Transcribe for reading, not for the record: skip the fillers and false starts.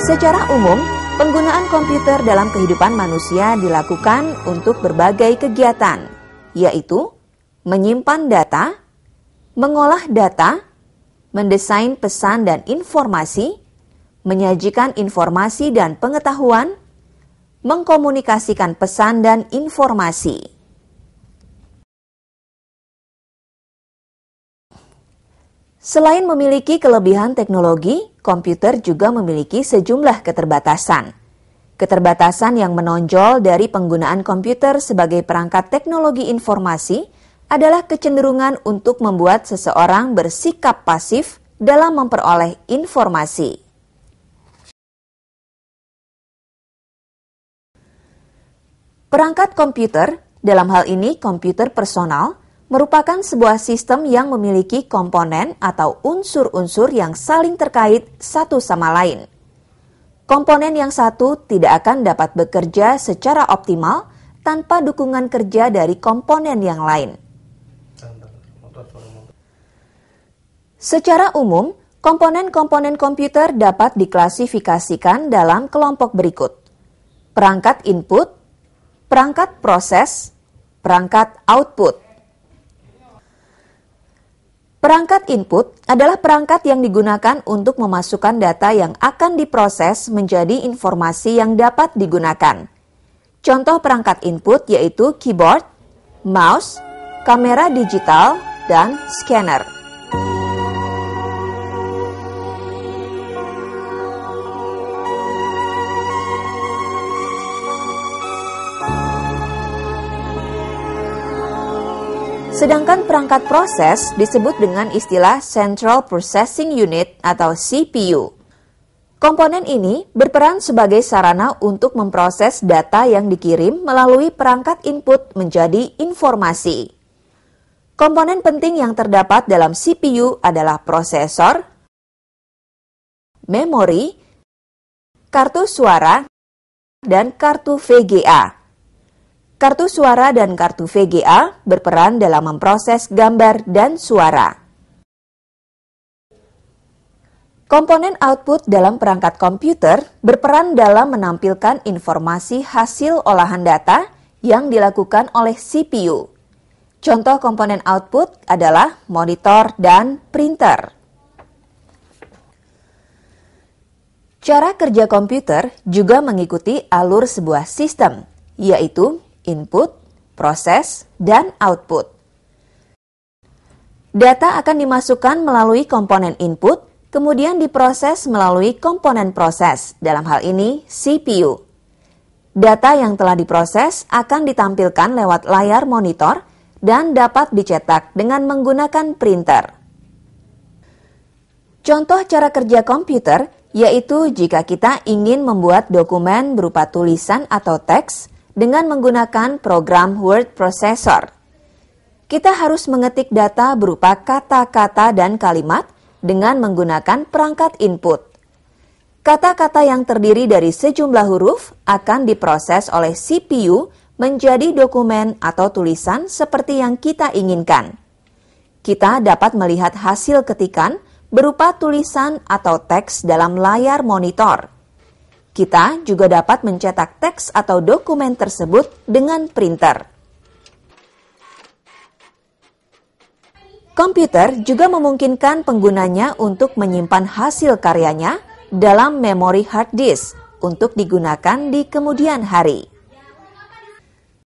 Secara umum, penggunaan komputer dalam kehidupan manusia dilakukan untuk berbagai kegiatan, yaitu menyimpan data, mengolah data, mendesain pesan dan informasi, menyajikan informasi dan pengetahuan, mengkomunikasikan pesan dan informasi. Selain memiliki kelebihan teknologi, komputer juga memiliki sejumlah keterbatasan. Keterbatasan yang menonjol dari penggunaan komputer sebagai perangkat teknologi informasi adalah kecenderungan untuk membuat seseorang bersikap pasif dalam memperoleh informasi. Perangkat komputer, dalam hal ini komputer personal, merupakan sebuah sistem yang memiliki komponen atau unsur-unsur yang saling terkait satu sama lain. Komponen yang satu tidak akan dapat bekerja secara optimal tanpa dukungan kerja dari komponen yang lain. Secara umum, komponen-komponen komputer dapat diklasifikasikan dalam kelompok berikut: perangkat input, perangkat proses, perangkat output. Perangkat input adalah perangkat yang digunakan untuk memasukkan data yang akan diproses menjadi informasi yang dapat digunakan. Contoh perangkat input yaitu keyboard, mouse, kamera digital, dan scanner. Sedangkan perangkat proses disebut dengan istilah Central Processing Unit atau CPU. Komponen ini berperan sebagai sarana untuk memproses data yang dikirim melalui perangkat input menjadi informasi. Komponen penting yang terdapat dalam CPU adalah prosesor, memori, kartu suara, dan kartu VGA. Kartu suara dan kartu VGA berperan dalam memproses gambar dan suara. Komponen output dalam perangkat komputer berperan dalam menampilkan informasi hasil olahan data yang dilakukan oleh CPU. Contoh komponen output adalah monitor dan printer. Cara kerja komputer juga mengikuti alur sebuah sistem, yaitu input, proses, dan output. Data akan dimasukkan melalui komponen input, kemudian diproses melalui komponen proses, dalam hal ini CPU. Data yang telah diproses akan ditampilkan lewat layar monitor dan dapat dicetak dengan menggunakan printer. Contoh cara kerja komputer yaitu jika kita ingin membuat dokumen berupa tulisan atau teks dengan menggunakan program word processor. Kita harus mengetik data berupa kata-kata dan kalimat dengan menggunakan perangkat input. Kata-kata yang terdiri dari sejumlah huruf akan diproses oleh CPU menjadi dokumen atau tulisan seperti yang kita inginkan. Kita dapat melihat hasil ketikan berupa tulisan atau teks dalam layar monitor. Kita juga dapat mencetak teks atau dokumen tersebut dengan printer. Komputer juga memungkinkan penggunanya untuk menyimpan hasil karyanya dalam memori hard disk untuk digunakan di kemudian hari.